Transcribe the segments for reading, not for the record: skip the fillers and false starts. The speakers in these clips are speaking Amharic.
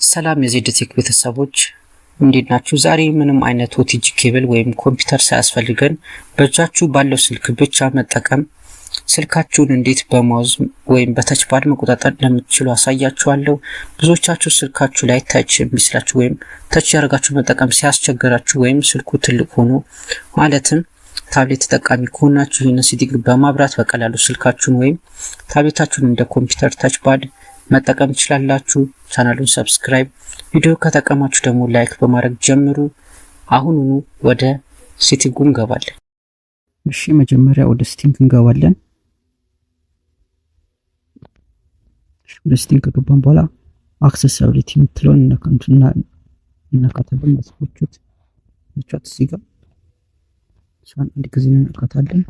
ሰላም የዜድ ቴክ ቤተሰቦች እንዴት ናችሁ? ዛሬ ምንም አይነት ኦቲጂ ኬብል ወይም ኮምፒውተር ሳያስፈልገን በእጃችሁ ባለው ስልክ ብቻ መጠቀም ስልካችሁን እንዴት በማውዝ ወይም በተች ፓድ መቆጣጠር እንደምትችሉ አሳያችኋለሁ። ብዙዎቻችሁ ስልካችሁ ላይ ተች የሚስላችሁ ወይም ተች ያደርጋችሁ መጠቀም ሲያስቸግራችሁ ወይም ስልኩ ትልቅ ሆኖ ማለትም ታብሌት ተጠቃሚ ከሆናችሁ ይህንን ሴቲንግ በማብራት በቀላሉ ስልካችሁን ወይም ታብሌታችሁን እንደ ኮምፒውተር ተች ፓድ መጠቀም ትችላላችሁ። ቻናሉን ሰብስክራይብ፣ ቪዲዮ ከተጠቀማችሁ ደግሞ ላይክ በማድረግ ጀምሩ። አሁኑኑ ወደ ሴቲንጉ እንገባለን። እሺ መጀመሪያ ወደ ሴቲንግ እንገባለን። ወደ ሴቲንግ ከገባን በኋላ አክሰሲቢሊቲ የምትለውን እናካታለን። መስኮቹት ብቻት እዚህ ጋር እሷን አንድ ጊዜ እናካታለን።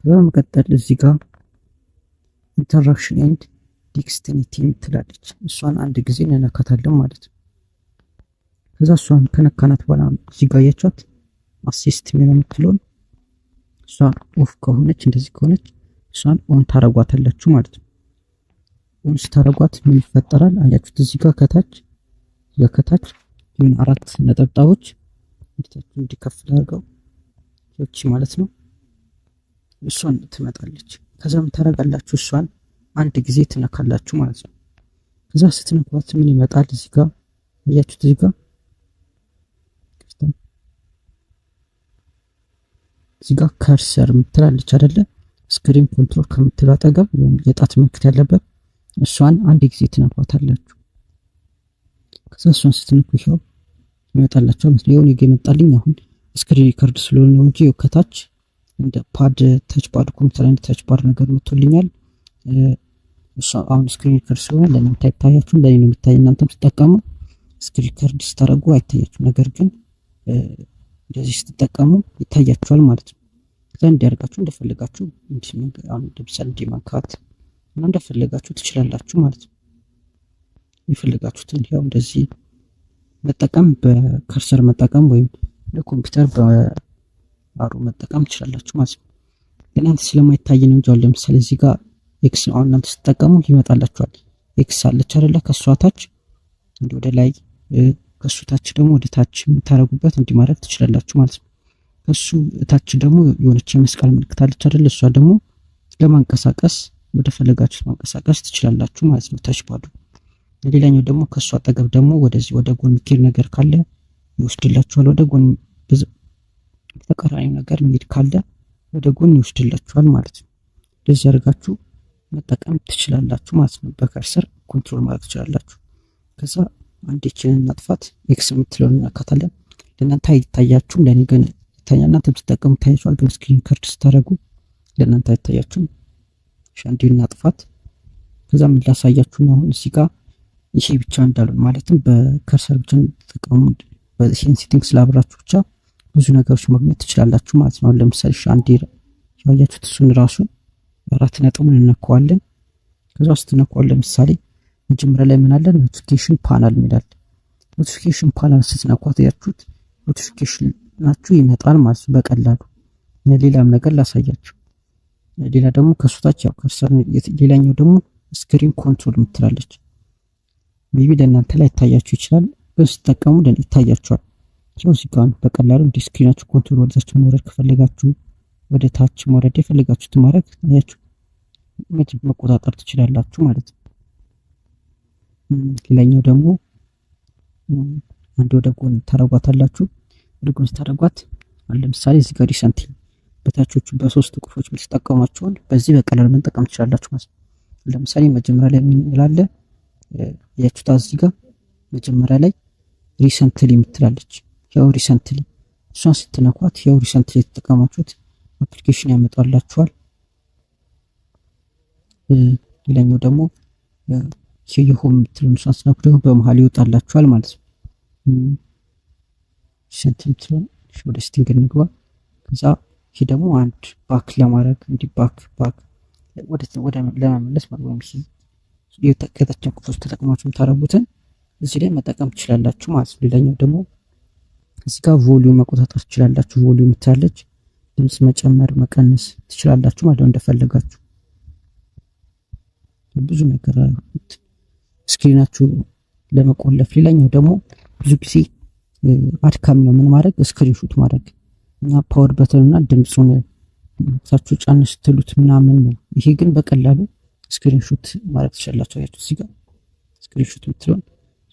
በመቀጠል እዚህ ጋር ኢንተራክሽን ኤንድ ዲክስቲኒቲ የምትላለች እሷን አንድ ጊዜ እናካታለን ማለት ነው። ከዛ እሷን ከነካናት በኋላ እዚህ ጋር ያቻት አሲስት የምትለውን እሷ ኦፍ ከሆነች እንደዚህ ከሆነች እሷን ኦን ታረጓታላችሁ ማለት ነው። ኦን ስታረጓት ምን ይፈጠራል? አያችሁት? እዚህ ጋር ከታች አራት ነጠብጣቦች እንዲከፍል አድርገው እቺ ማለት ነው እሷን ትመጣለች። ከዛም ታረጋላችሁ እሷን አንድ ጊዜ ትነካላችሁ ማለት ነው። ከዛ ስትነኳት ምን ይመጣል? እዚህ ጋር አያችሁት? እዚህ ጋር ከርሰር የምትላለች አይደለ? ስክሪን ኮንትሮል ከምትለው አጠገብ የጣት ምልክት ያለበት እሷን አንድ ጊዜ ትነኳታላችሁ። ከዛ እሷን ስትነኩ ይሄው ይመጣላችሁ ማለት ነው። ይሄን ይገመጣልኝ አሁን ስክሪን ሪከርድ ስለሆነ ነው እንጂ ከታች እንደ ፓድ ተች ፓድ ኮምፒውተር እንደ ተች ፓድ ነገር መጥቶልኛል። እሷ አሁን ስክሪን ሪከርድ ስለሆነ ለእናንተ አይታያችሁም፣ ለኔ ነው የሚታይ። እናንተም ስትጠቀሙ ስክሪን ሪከርድ ስታደርጉ አይታያችሁም፣ ነገር ግን እንደዚህ ስትጠቀሙ ይታያችኋል ማለት ነው። ከዛ እንዲያርጋችሁ እንደፈለጋችሁ እንዲመንካት እና እንደፈለጋችሁ ትችላላችሁ ማለት ነው። የፈለጋችሁትን ያው እንደዚህ መጠቀም በከርሰር መጠቀም ወይም ለኮምፒውተር በአሩ መጠቀም ትችላላችሁ ማለት ነው። እናንተ ስለማይታይ ነው እንጂ ለምሳሌ እዚህ ጋር ኤክስ አሁን እናንተ ስትጠቀሙ ይመጣላችኋል። ኤክስ አለች አይደለ? ከሷ ታች እንደ ወደ ላይ ከሱ ታች ደግሞ ወደ ታች የምታረጉበት እንዲማረግ ትችላላችሁ ማለት ነው። ከሱ ታች ደግሞ የሆነች መስቀል ምልክት አለች አይደለ? እሷ ደግሞ ለማንቀሳቀስ ወደ ፈለጋችሁት ማንቀሳቀስ ትችላላችሁ ማለት ነው ታች ፓዱ። ሌላኛው ደግሞ ከሱ አጠገብ ደግሞ ወደዚህ ወደ ጎን የሚኬድ ነገር ካለ ይወስድላችኋል። ወደ ጎን ተቃራኒ ነገር የሚሄድ ካለ ወደ ጎን ይወስድላችኋል ማለት ነው። እንደዚህ አድርጋችሁ መጠቀም ትችላላችሁ ማለት ነው። በከርሰር ኮንትሮል ማድረግ ትችላላችሁ። ከዛ አንዴችን እናጥፋት፣ ኤክስ የምትለውን እናካታለን። ለእናንተ አይታያችሁም፣ ለእኔ ግን ይታያል። እናንተ ብትጠቀሙ ታያችኋል፣ ግን ስክሪን ሪከርድ ስታደርጉ ለእናንተ አይታያችሁም። አንዴ እናጥፋት። ከዛ ምን ላሳያችሁ ነው አሁን እዚህ ጋር ይሄ ብቻ እንዳሉ ማለትም በከርሰር ብቻ ተጠቀሙ። በዚህን ሴቲንግ ስላብራችሁ ብቻ ብዙ ነገሮች ማግኘት ትችላላችሁ ማለት ነው። ለምሳሌ አንዴ ያያችሁት እሱን ራሱ አራት ነጥቡን እንነካዋለን። ከዛ ስትነካዋለን ለምሳሌ መጀመሪያ ላይ ምን አለ? ኖቲፊኬሽን ፓናል ይላል። ኖቲፊኬሽን ፓናል ስትነኳት ያያችሁት ኖቲፊኬሽን ናችሁ ይመጣል ማለት ነው በቀላሉ። ሌላም ነገር ላሳያችሁ። ሌላ ደግሞ ከሱታች ያው ከርሰር ሌላኛው ደግሞ ስክሪን ኮንትሮል የምትላለች ሜቢ ለእናንተ ላይ ይታያችሁ ይችላል፣ ግን ስትጠቀሙ ይታያችኋል። ያው እዚህ ጋር በቀላሉ ስክሪናችሁ ኮንትሮል ወደታች መውረድ ከፈለጋችሁ ወደ ታች መውረድ የፈለጋችሁት ማድረግ ታያችሁ መቆጣጠር ትችላላችሁ ማለት ነው። ሌላኛው ደግሞ አንድ ወደ ጎን ታረጓታላችሁ። ወደ ጎን ታረጓት ለምሳሌ እዚህ ጋር ሪሰንት በታቾቹ በሶስት ቁልፎች ብትጠቀሟቸውን በዚህ በቀላሉ መጠቀም ትችላላችሁ ማለት ነው። ለምሳሌ መጀመሪያ ላይ ምን ይላል? ያችሁታ እዚህ ጋር መጀመሪያ ላይ ሪሰንትሊ የምትላለች ያው ሪሰንትሊ እሷን ስትነኳት ያው ሪሰንትሊ የተጠቀማችሁት አፕሊኬሽን ያመጣላችኋል። ሌላኛው ደግሞ የሆም የምትለውን እሷን ስትነኩ ደግሞ በመሀል ይወጣላችኋል ማለት ነው። ሪሰንትሊ የምትለውን ወደ ሴቲንግ እንግባ። ከዛ ይሄ ደግሞ አንድ ባክ ለማድረግ እንዲ ባክ ወደ ለመመለስ ማለት ነው። ከታችን ቁጥሮች ተጠቅማችሁ ታረጉትን እዚህ ላይ መጠቀም ትችላላችሁ ማለት ነው። ሌላኛው ደግሞ እዚህ ጋር ቮሊዩም መቆጣጠር ትችላላችሁ። ቮሊዩም ትላለች፣ ድምጽ መጨመር መቀነስ ትችላላችሁ ማለት ነው እንደፈለጋችሁ። ብዙ ነገር ስክሪናችሁ ለመቆለፍ። ሌላኛው ደግሞ ብዙ ጊዜ አድካሚ ነው ምን ማድረግ ስክሪንሾት ማድረግ። እና ፓወር በተንና ድምጹን ታችሁ ጫን ስትሉት ምናምን ነው። ይሄ ግን በቀላሉ ስክሪንሾት ማድረግ ትችላላችሁ። አያችሁ እዚህ ጋር ስክሪንሾት የምትለውን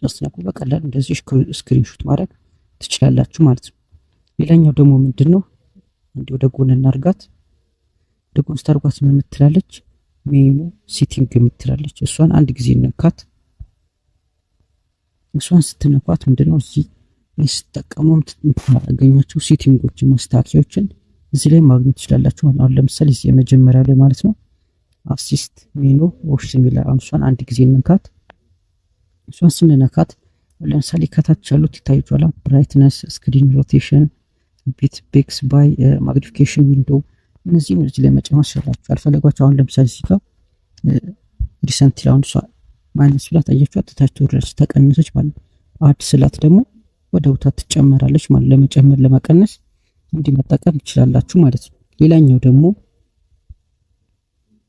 ስትነኩ በቀላሉ እንደዚህ ስክሪንሾት ማድረግ ትችላላችሁ ማለት ነው። ሌላኛው ደግሞ ምንድነው እንዲህ ወደ ጎን እናርጋት። ወደ ጎን ስታርጓት ምን የምትላለች ሜኑ ሴቲንግ የምትላለች እሷን አንድ ጊዜ እንነካት። እሷን ስትነኳት ምንድነው እዚህ ስትጠቀሙ የምታገኟቸው ሴቲንጎችን ማስተካከያዎችን እዚህ ላይ ማግኘት ትችላላችሁ። አሁን ለምሳሌ እዚህ የመጀመሪያ ላይ ማለት ነው አሲስት ሜኑ ኦፕሽን የሚለው እሷን አንድ ጊዜ እንነካት። እሷን ስንነካት ለምሳሌ ከታች ያሉት ይታያችኋል። ብራይትነስ፣ ስክሪን ሮቴሽን፣ ቢት ቤክስ ባይ ማግኒፊኬሽን ዊንዶው እነዚህም እዚህ ላይ መጨመር ትችላላችሁ። አልፈለጓችሁ አሁን ለምሳሌ እዚህ ጋር ሪሰንት ላውን እሷ ማይነስ ብላት አያችኋት ታች ትወርዳለች ተቀንሰች ማለት ነው። አድ ስላት ደግሞ ወደ ውታ ትጨመራለች ማለት ለመጨመር ለመቀነስ እንዲህ መጠቀም ትችላላችሁ ማለት ነው። ሌላኛው ደግሞ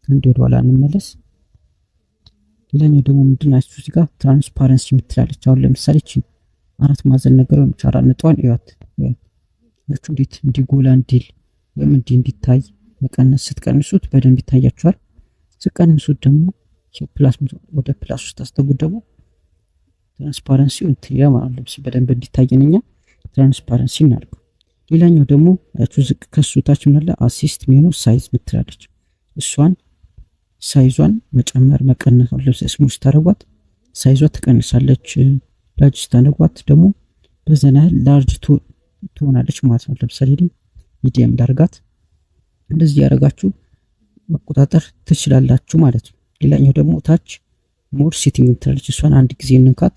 እንዲህ ወደ ኋላ እንመለስ። ሌላኛው ደግሞ ምንድናችሁ እዚህ ጋር ትራንስፓረንሲ የምትላለች አሁን ለምሳሌ እቺ አራት ማዕዘን ነገር ነው ቻራ ነጥዋን እያት እንዴት እንዲጎላ እንዲል ወይም እንዲታይ መቀነስ ስትቀንሱት በደንብ ይታያችኋል። ስትቀንሱት ደግሞ ፕላስ ወደ ፕላስ ውስጥ አስተጉት ደግሞ ትራንስፓረንሲው እንትን ማለት ነው በደንብ እንዲታየንኛ ትራንስፓረንሲ እናድርገው። ሌላኛው ደግሞ አያችሁ ዝቅ ከሱ ታች ምን አለ አሲስት ሜኑ ሳይዝ ምትላለች እሷን ሳይዟን መጨመር መቀነስ ነው። ለምሳሌ ስሙዝ ታረጓት ሳይዟ ትቀንሳለች። ላርጅ ታነጓት ደግሞ በዘና ላርጅ ትሆናለች ማለት ነው። ለምሳሌ ሚዲየም ዳርጋት እንደዚህ ያረጋችሁ መቆጣጠር ትችላላችሁ ማለት ነው። ሌላኛው ደግሞ ታች ሞር ሴቲንግ ትላለች እሷን አንድ ጊዜ እንንካት።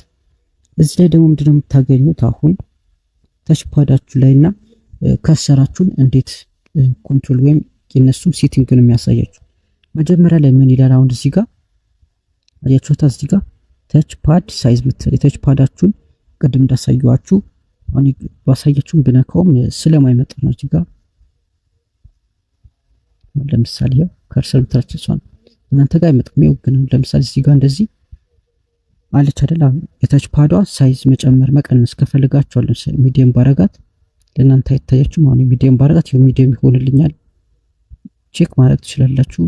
እዚህ ላይ ደግሞ ምንድነው የምታገኙት አሁን ታች ፓዳችሁ ላይና ከርሰራችሁን እንዴት ኮንትሮል ወይም የነሱን ሴቲንግን የሚያሳያችሁ መጀመሪያ ላይ ምን ይላል አሁን እዚህ ጋር አያችሁታ እዚህ ጋር ታች ፓድ ሳይዝ ምትል የታች ፓዳችሁን ቅድም እንዳሳየዋችሁ አሁን ባሳያችሁን ብነካውም ስለማይመጣ ነው። እዚህ ጋር ለምሳሌ ያው ከርሰር ብታችሁ እሷን እናንተ ጋር አይመጣም። ይኸው ግን ለምሳሌ እዚህ ጋር እንደዚህ አለች አይደል? የታች ፓዷ ሳይዝ መጨመር መቀነስ ከፈልጋችሁ ለምሳሌ ሚዲየም ባረጋት ለእናንተ አይታያችሁም። አሁን ሚዲየም ባረጋት ይኸው ሚዲየም ይሆንልኛል። ቼክ ማድረግ ትችላላችሁ።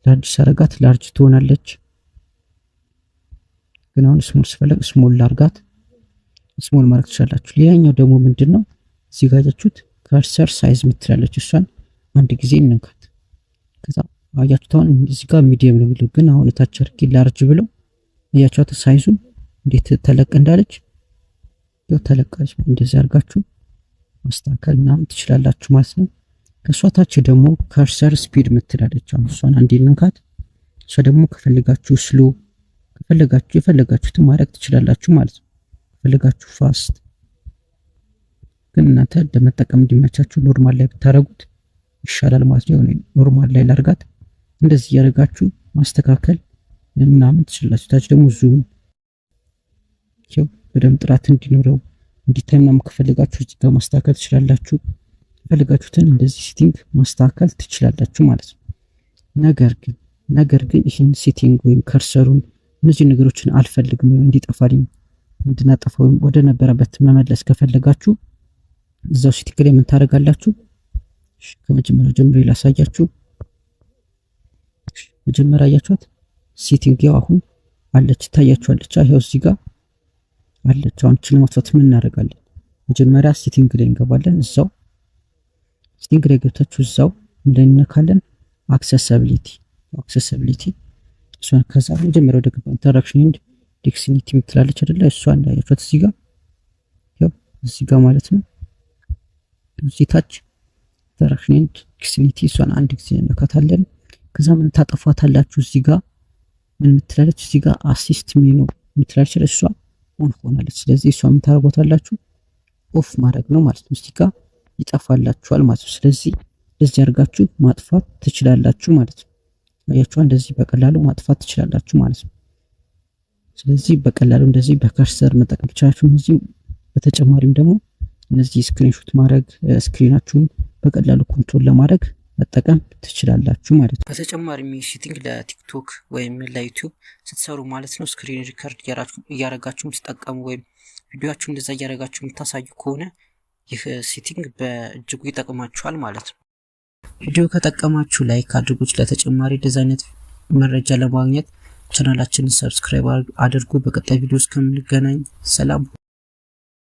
ላርጅ ሰረጋት ላርጅ ትሆናለች። ግን አሁን ስሞል ስፈልግ ስሞል ላርጋት ስሞል ማድረግ ትችላላችሁ። ሌላኛው ደግሞ ምንድነው እዚህ ጋር ያያችሁት ከርሰር ሳይዝ ምትላለች እሷን አንድ ጊዜ እንንካት። ከዛ አያችሁት አሁን እዚህ ጋር ሚዲየም ነው የሚለው ግን አሁን ታች አርኪ ላርጅ ብለው አያችሁት ሳይዙን እንዴት ተለቅ እንዳለች ያው ተለቀች። እንደዚህ አርጋችሁ ማስተካከል ምናምን ትችላላችሁ ማለት ነው። ከሷ ታች ደግሞ ከርሰር ስፒድ ምትላለች አሁን እሷን አንዴ እንንካት። እሷ ደግሞ ከፈልጋችሁ ስሎ ከፈልጋችሁ የፈለጋችሁትን ማድረግ ትችላላችሁ ማለት ነው። ከፈልጋችሁ ፋስት ግን እናንተ ለመጠቀም እንዲመቻችሁ ኖርማል ላይ ብታረጉት ይሻላል ማለት ነው። ኖርማል ላይ ላርጋት እንደዚህ ያረጋችሁ ማስተካከል ምናምን ትችላላችሁ። ታች ደግሞ ዙም ይኸው በደንብ ጥራት እንዲኖረው እንዲታይ ምናምን ከፈልጋችሁ እዚህ ጋር ማስተካከል ትችላላችሁ። ከፈልጋችሁትን እንደዚህ ሴቲንግ ማስተካከል ትችላላችሁ ማለት ነው። ነገር ግን ይህን ሴቲንግ ወይም ከርሰሩን እነዚህ ነገሮችን አልፈልግም ወይም እንዲጠፋልኝ እንድናጠፋው ወይም ወደ ነበረበት መመለስ ከፈለጋችሁ እዛው ሴቲንግ ላይ ምን ታደርጋላችሁ? ከመጀመሪያው ጀምሮ ላሳያችሁ። መጀመሪያ አያችኋት ሴቲንግ ያው አሁን አለች ታያችኋለች። ይሄው እዚህ ጋር አለች። አሁን እቺን ማጥፋት ምን እናደርጋለን? መጀመሪያ ሴቲንግ ላይ እንገባለን። እዛው ሴቲንግ ላይ ገብታችሁ እዛው እንደነካለን አክሰሲቢሊቲ እሷን ከዛ መጀመሪያው ደግሞ ኢንተራክሽን ኤንድ ዲክሽነሪ ምትላለች አይደለ? እሷን ያያችኋት እዚህ ጋር ያው እዚህ ጋር ማለት ነው። እዚህ ታች ኢንተራክሽን ኤንድ ዲክሽነሪ እሷን አንድ ጊዜ እንነካታለን። ከዛ ምን ታጠፋታላችሁ? እዚህ ጋር ምን ምትላለች? እዚህ ጋር አሲስት ሜኑ ምትላለች። እሷ ኦን ሆናለች። ስለዚህ እሷ ምን ታረጋታላችሁ? ኦፍ ማድረግ ነው ማለት ነው። እዚህ ጋር ይጠፋላችኋል ማለት ነው። ስለዚህ እንደዚህ አድርጋችሁ ማጥፋት ትችላላችሁ ማለት ነው። አያችሁ እንደዚህ በቀላሉ ማጥፋት ትችላላችሁ ማለት ነው። ስለዚህ በቀላሉ እንደዚህ በከርሰር መጠቀም ትችላላችሁ። እዚህ በተጨማሪም ደግሞ እነዚህ ስክሪንሾት ማድረግ ስክሪናችሁን በቀላሉ ኮንትሮል ለማድረግ መጠቀም ትችላላችሁ ማለት ነው። በተጨማሪም ሴቲንግ ለቲክቶክ ወይም ለዩቲዩብ ስትሰሩ ማለት ነው ስክሪን ሪከርድ እያረጋችሁ የምትጠቀሙ ወይም ቪዲዮአችሁ እንደዛ እያረጋችሁ የምታሳዩ ከሆነ ይህ ሴቲንግ በእጅጉ ይጠቅማችኋል ማለት ነው። ቪዲዮ ከጠቀማችሁ ላይክ አድርጉት። ለተጨማሪ እንደዚህ አይነት መረጃ ለማግኘት ቻናላችንን ሰብስክራይብ አድርጉ። በቀጣይ ቪዲዮ እስከምንገናኝ ሰላም።